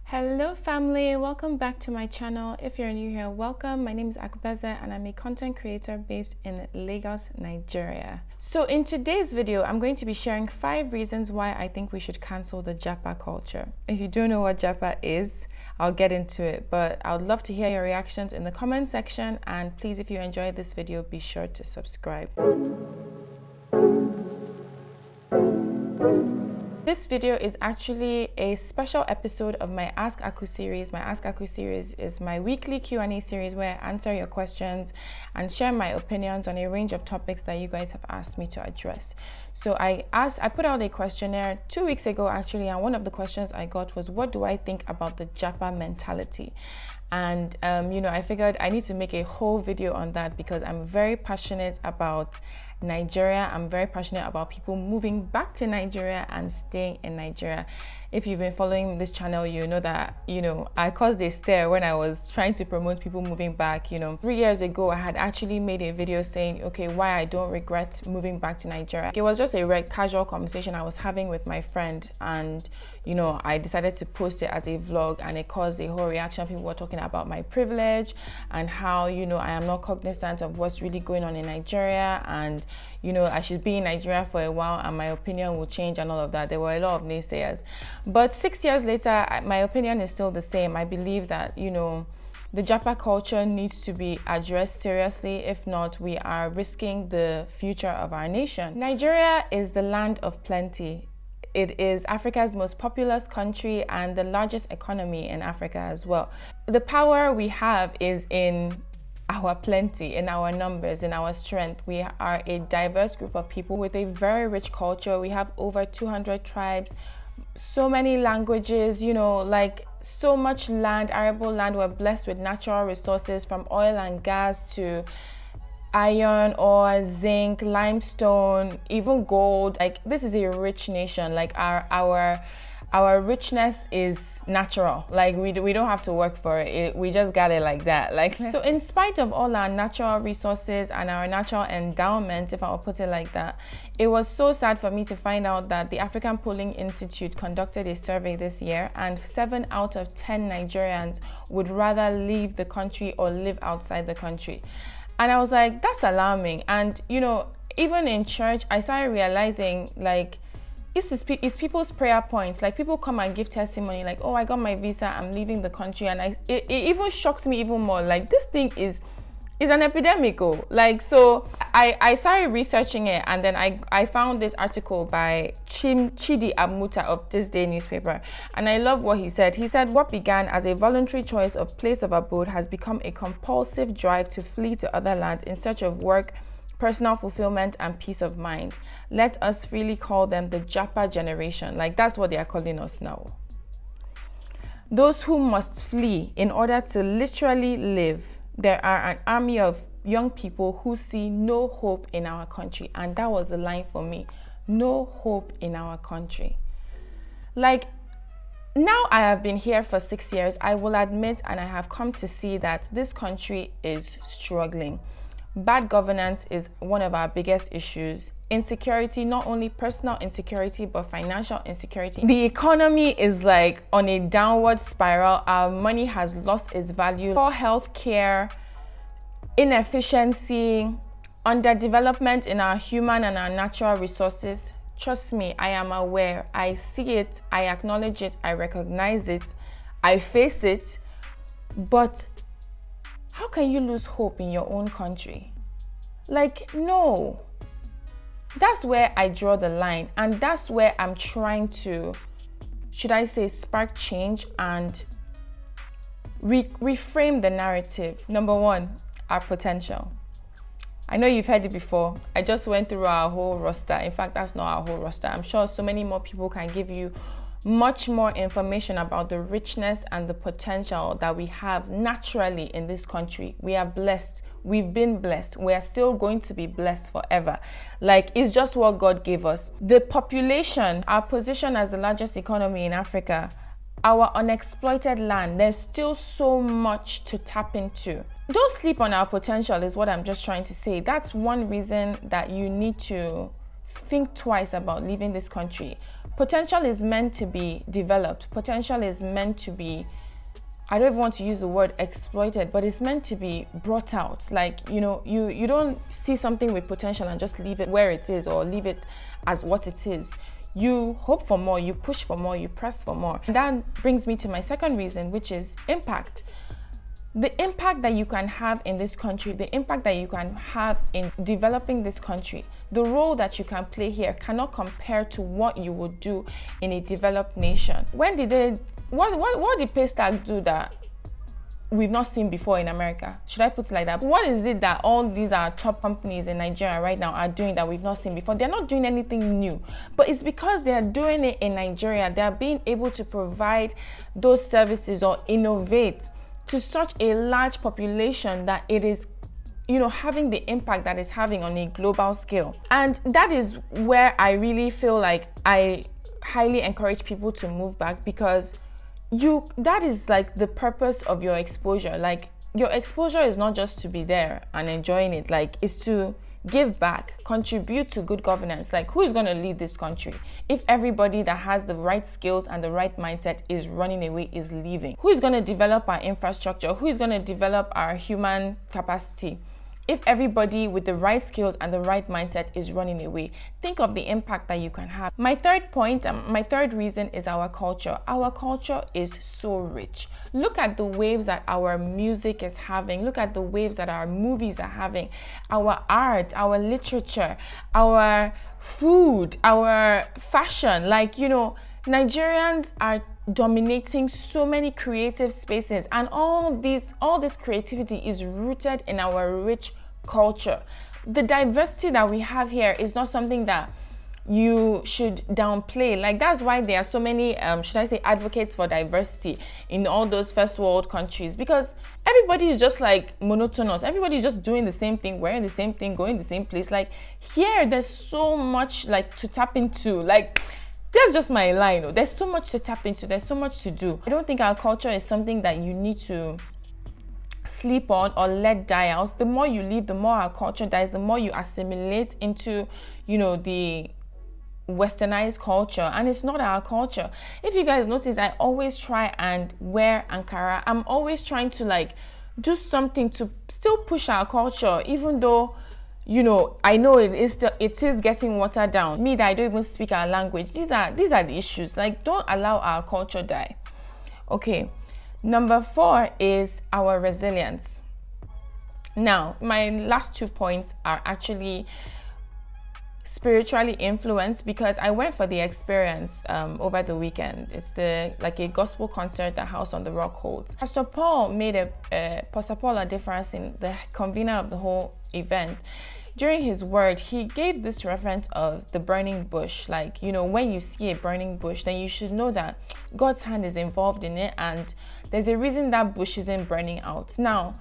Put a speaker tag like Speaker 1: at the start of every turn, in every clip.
Speaker 1: Hello family, welcome back to my channel. If you're new here, welcome. My name is AskAku and I'm a content creator based in Lagos, Nigeria. So in today's video, I'm going to be sharing 5 reasons why I think we should cancel the Japa culture. If you don't know what Japa is, I'll get into it, but I would love to hear your reactions in the comment section, and please, if you enjoyed this video, be sure to subscribe. This video is actually a special episode of my AskAku series. My AskAku series is my weekly Q&A series where I answer your questions and share my opinions on a range of topics that you guys have asked me to address. So I put out a questionnaire 2 weeks ago actually, and one of the questions I got was, what do I think about the Japa mentality? And I figured I need to make a whole video on that because I'm very passionate about Nigeria. I'm very passionate about people moving back to Nigeria and staying in Nigeria. If you've been following this channel, you know that I caused a stir when I was trying to promote people moving back. 3 years ago I had actually made a video saying, okay, why I don't regret moving back to Nigeria. It was just a casual conversation I was having with my friend, and I decided to post it as a vlog, and it caused a whole reaction. People were talking about my privilege and how I am not cognizant of what's really going on in Nigeria, and I should be in Nigeria for a while and my opinion will change and all of that. There were a lot of naysayers, but 6 years later my opinion is still the same. I believe that the Japa culture needs to be addressed seriously. If not, we are risking the future of our nation. Nigeria is the land of plenty. It is Africa's most populous country and the largest economy in Africa as well. The power we have is in our plenty, in our numbers, in our strength. We are a diverse group of people with a very rich culture. We have over 200 tribes, so many languages, like so much land, arable land. We're blessed with natural resources from oil and gas to iron ore, zinc, limestone, even gold. Like, this is a rich nation. Like our richness is natural. Like we don't have to work for it. We just got it like that. So in spite of all our natural resources and our natural endowment, if I will put it like that, it was so sad for me to find out that the African Polling Institute conducted a survey this year, and 7 out of 10 Nigerians would rather leave the country or live outside the country. And I was like, that's alarming. And even in church, I started realizing, like, it's people's prayer points. Like, people come and give testimony like, oh, I got my visa, I'm leaving the country. And it even shocked me even more. Like, this thing is an epidemic. So I started researching it, and then I found this article by Chidi Amuta of This Day newspaper, and I love what he said. He said, what began as a voluntary choice of place of abode has become a compulsive drive to flee to other lands in search of work, personal fulfillment, and peace of mind. Let us freely call them the Japa generation. Like, that's what they are calling us now. Those who must flee in order to literally live. There are an army of young people who see no hope in our country. And that was the line for me. No hope in our country. Like, now I have been here for 6 years. I will admit, and I have come to see that this country is struggling. Bad governance is one of our biggest issues. Insecurity, not only personal insecurity, but financial insecurity. The economy is like on a downward spiral. Our money has lost its value. Poor health care, inefficiency, underdevelopment in our human and our natural resources. Trust me, I am aware. I see it, I acknowledge it, I recognize it, I face it. But how can you lose hope in your own country? Like, no. That's where I draw the line, and that's where I'm trying to, should I say, spark change and reframe the narrative. Number 1, our potential. I know you've heard it before. I just went through our whole roster. In fact, that's not our whole roster. I'm sure so many more people can give you much more information about the richness and the potential that we have naturally in this country. We are blessed. We've been blessed. We are still going to be blessed forever. Like, it's just what God gave us. The population, our position as the largest economy in Africa, our unexploited land, there's still so much to tap into. Don't sleep on our potential is what I'm just trying to say. That's one reason that you need to think twice about leaving this country. Potential is meant to be developed. Potential is meant to be, I don't even want to use the word exploited, but it's meant to be brought out. Like, you know, you don't see something with potential and just leave it where it is or leave it as what it is. You hope for more, you push for more, you press for more. And that brings me to my second reason, which is impact. The impact that you can have in this country, the impact that you can have in developing this country, the role that you can play here cannot compare to what you would do in a developed nation. When did they, what did Paystack do that we've not seen before in America? Should I put it like that? What is it that all these are top companies in Nigeria right now are doing that we've not seen before? They're not doing anything new, but it's because they're doing it in Nigeria. They're being able to provide those services or innovate to such a large population that it is, you know, having the impact that it's having on a global scale. And that is where I really feel like I highly encourage people to move back, because that is like the purpose of your exposure. Like, your exposure is not just to be there and enjoying it, like it's to give back, contribute to good governance. Like, who is going to lead this country if everybody that has the right skills and the right mindset is running away, is leaving? Who is going to develop our infrastructure? Who is going to develop our human capacity if everybody with the right skills and the right mindset is running away? Think of the impact that you can have. My third point, my third reason is our culture. Our culture is so rich. Look at the waves that our music is having. Look at the waves that our movies are having. Our art, our literature, our food, our fashion. Like, you know, Nigerians are dominating so many creative spaces, and all this creativity is rooted in our rich culture. The diversity that we have here is not something that you should downplay. Like, that's why there are so many should I say advocates for diversity in all those first world countries, because everybody is just like monotonous. Everybody is just doing the same thing, wearing the same thing, going the same place. Like, here there's so much like to tap into. Like, that's just my line. There's so much to tap into. There's so much to do. I don't think our culture is something that you need to sleep on or let die out. The more you leave, the more our culture dies, the more you assimilate into, you know, the westernized culture, and it's not our culture. If you guys notice, I always try and wear Ankara. I'm always trying to like do something to still push our culture, even though, you know, I know it is getting watered down. Me, that I don't even speak our language. These are the issues. Like, don't allow our culture die. Okay, number 4 is our resilience. Now, my last 2 points are actually spiritually influenced, because I went for the experience over the weekend. It's like a gospel concert that House on the Rock holds. Pastor Paul a difference in the convener of the whole event. During his word, he gave this reference of the burning bush. Like, you know, when you see a burning bush, then you should know that God's hand is involved in it, and there's a reason that bush isn't burning out. Now,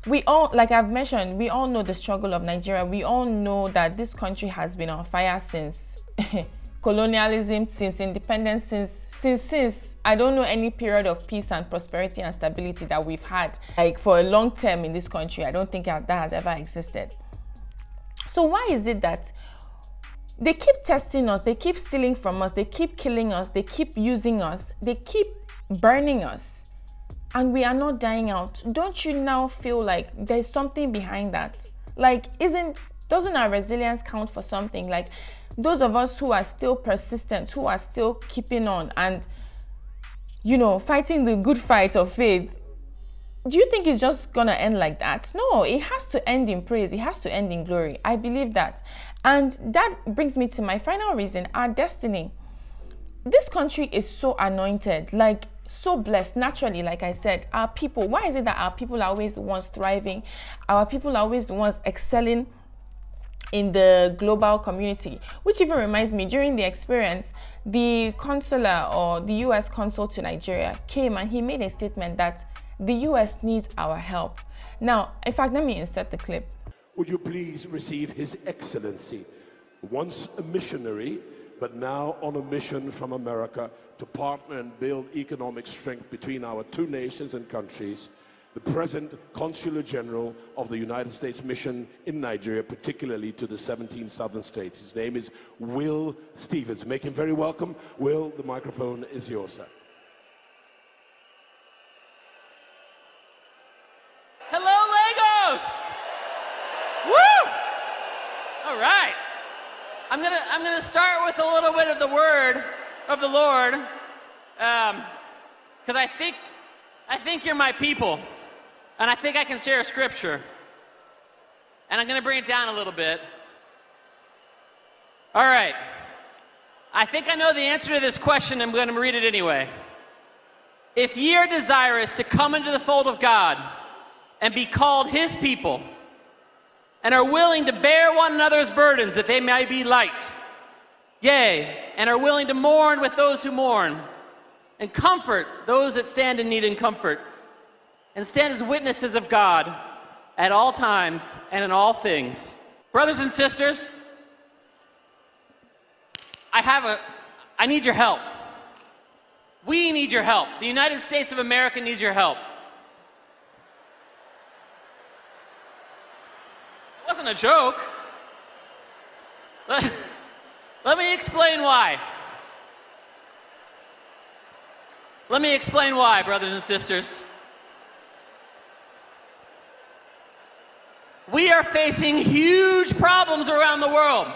Speaker 1: we all, like I've mentioned, we all know the struggle of Nigeria. We all know that this country has been on fire since colonialism, since independence, since I don't know any period of peace and prosperity and stability that we've had like for a long term in this country. I don't think that has ever existed. So why is it that they keep testing us, they keep stealing from us, they keep killing us, they keep using us, they keep burning us, and we are not dying out? Don't you now feel like there's something behind that? Like, doesn't our resilience count for something? Like, those of us who are still persistent, who are still keeping on and, you know, fighting the good fight of faith, do you think it's just gonna end like that? No, it has to end in praise. It has to end in glory. I believe that. And that brings me to my final reason, our destiny. This country is so anointed, like so blessed naturally. Like I said, our people, why is it that our people are always the ones thriving? Our people are always the ones excelling in the global community? Which even reminds me, during the experience, the consular or the US consul to Nigeria came and he made a statement that the US needs our help. Now, in fact, let me insert the clip.
Speaker 2: Would you please receive His Excellency, once a missionary, but now on a mission from America to partner and build economic strength between our two nations and countries, the present Consular General of the United States Mission in Nigeria, particularly to the 17 southern states. His name is Will Stevens. Make him very welcome. Will, the microphone is yours, sir.
Speaker 3: Hello, Lagos! Woo! All right. I'm gonna start with a little bit of the word of the Lord, because I think you're my people, and I think I can share scripture. And I'm gonna bring it down a little bit. All right. I think I know the answer to this question. I'm gonna read it anyway. If ye are desirous to come into the fold of God and be called his people, and are willing to bear one another's burdens that they may be light, yea, and are willing to mourn with those who mourn, and comfort those that stand in need in comfort, and stand as witnesses of God at all times and in all things. Brothers and sisters, I need your help. We need your help. The United States of America needs your help. It wasn't a joke. Let me explain why. Let me explain why, brothers and sisters. We are facing huge problems around the world.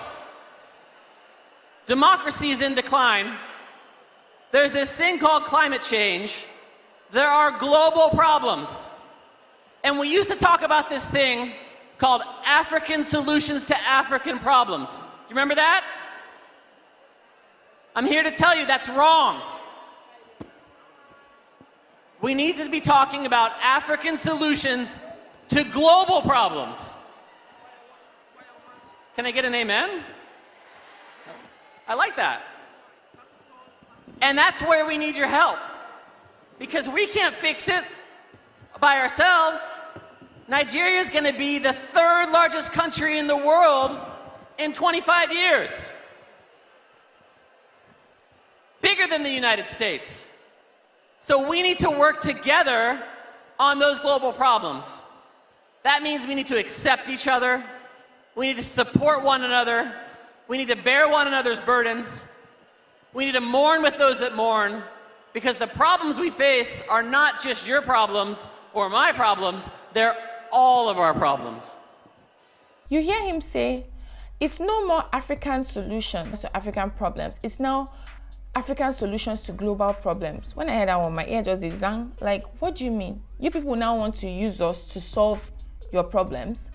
Speaker 3: Democracy is in decline. There's this thing called climate change. There are global problems. And we used to talk about this thing called African solutions to African problems. Do you remember that? I'm here to tell you that's wrong. We need to be talking about African solutions to global problems. Can I get an amen? I like that. And that's where we need your help, because we can't fix it by ourselves. Nigeria is going to be the third largest country in the world in 25 years. Bigger than the United States. So we need to work together on those global problems. That means we need to accept each other. We need to support one another. We need to bear one another's burdens. We need to mourn with those that mourn, because the problems we face are not just your problems or my problems, they're all of our problems.
Speaker 1: You hear him say, it's no more African solutions to African problems. It's now African solutions to global problems. When I heard that one, my ear just did zang. Like, what do you mean? You people now want to use us to solve your problems?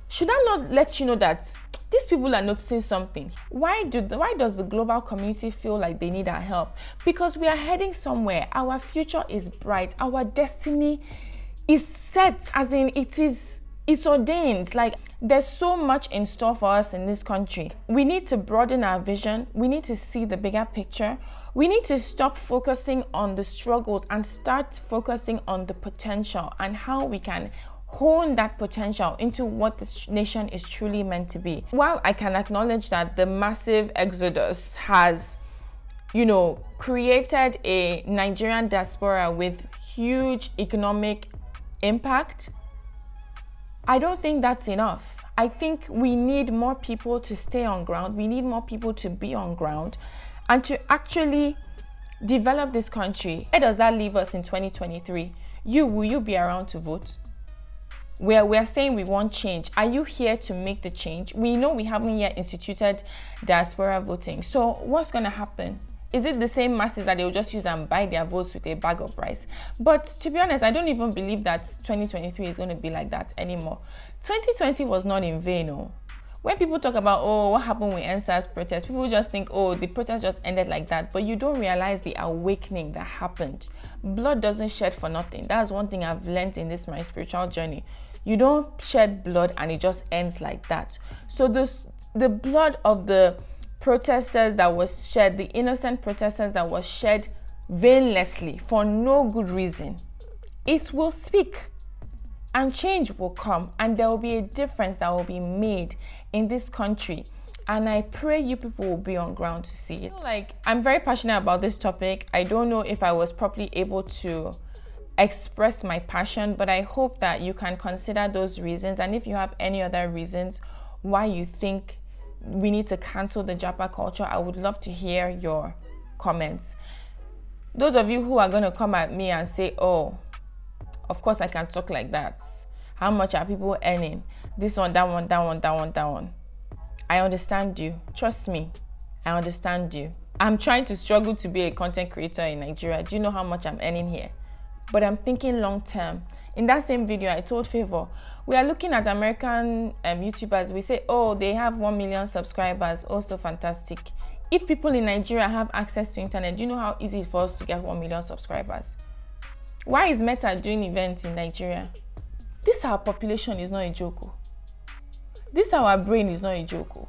Speaker 1: Should I not let you know that these people are noticing something? Why does the global community feel like they need our help? Because we are heading somewhere. Our future is bright. Our destiny is set, as in it's ordained. Like, there's so much in store for us in this country. We need to broaden our vision. We need to see the bigger picture. We need to stop focusing on the struggles and start focusing on the potential and how we can hone that potential into what this nation is truly meant to be. While I can acknowledge that the massive exodus has, created a Nigerian diaspora with huge economic impact, I don't think that's enough. I think we need more people to stay on ground. We need more people to be on ground and to actually develop this country. Where does that leave us in 2023? Will you be around to vote? We're saying we want change. Are you here to make the change? We know we haven't yet instituted diaspora voting. So what's going to happen? Is it the same masses that they'll just use and buy their votes with a bag of rice? But to be honest, I don't even believe that 2023 is going to be like that anymore. 2020 was not in vain. No. When people talk about, what happened with NSAS protests, people just think, the protest just ended like that. But you don't realize the awakening that happened. Blood doesn't shed for nothing. That's one thing I've learned in my spiritual journey. You don't shed blood and it just ends like that. So the blood of the protesters that was shed, the innocent protesters that was shed vainlessly for no good reason, it will speak and change will come, and there will be a difference that will be made in this country. And I pray you people will be on ground to see it. I'm very passionate about this topic. I don't know if I was properly able to express my passion, but I hope that you can consider those reasons. And if you have any other reasons why you think we need to cancel the Japa culture, I would love to hear your comments. Those of you who are going to come at me and say, oh, of course I can talk like that. How much are people earning? This one, that one, that one, that one, that one. I understand you. Trust me, I understand you. I'm trying to struggle to be a content creator in Nigeria. Do you know how much I'm earning here? But I'm thinking long term. In that same video, I told Favor, we are looking at American YouTubers. We say, oh, they have 1 million subscribers. Also fantastic. If people in Nigeria have access to internet, do you know how easy it is for us to get 1 million subscribers? Why is Meta doing events in Nigeria? This our population is not a joke. This our brain is not a joke.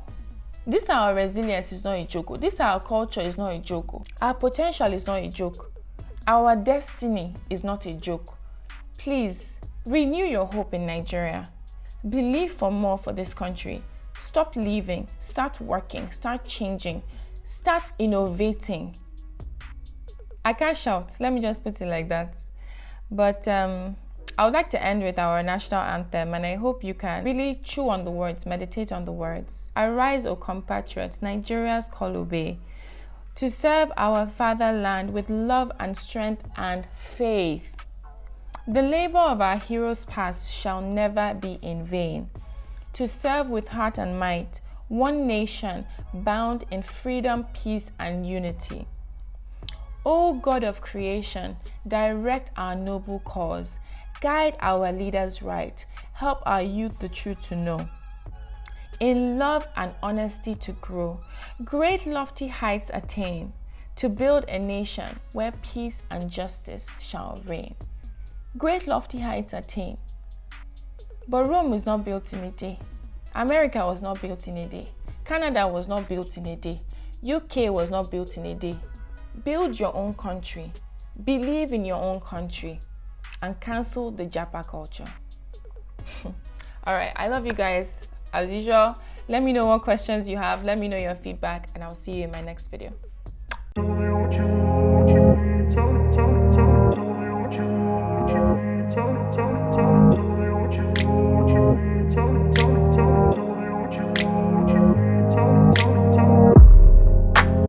Speaker 1: This our resilience is not a joke. This our culture is not a joke. Our potential is not a joke. Our destiny is not a joke. Please, renew your hope in Nigeria. Believe for more for this country. Stop leaving. Start working. Start changing. Start innovating. I can't shout. Let me just put it like that. But I would like to end with our national anthem, and I hope you can really chew on the words, meditate on the words. Arise, O compatriots, Nigeria's call obey, to serve our fatherland with love and strength and faith. The labor of our heroes past shall never be in vain. To serve with heart and might, one nation bound in freedom, peace, and unity. O God of creation, direct our noble cause. Guide our leaders right. Help our youth the truth to know. In love and honesty to grow. Great lofty heights attain. To build a nation where peace and justice shall reign. Great lofty heights attain. But Rome was not built in a day. America was not built in a day. Canada was not built in a day. UK was not built in a day. Build your own country. Believe in your own country. And cancel the Japa culture. All right, I love you guys. As usual, let me know what questions you have. Let me know your feedback, and I'll see you in my next video.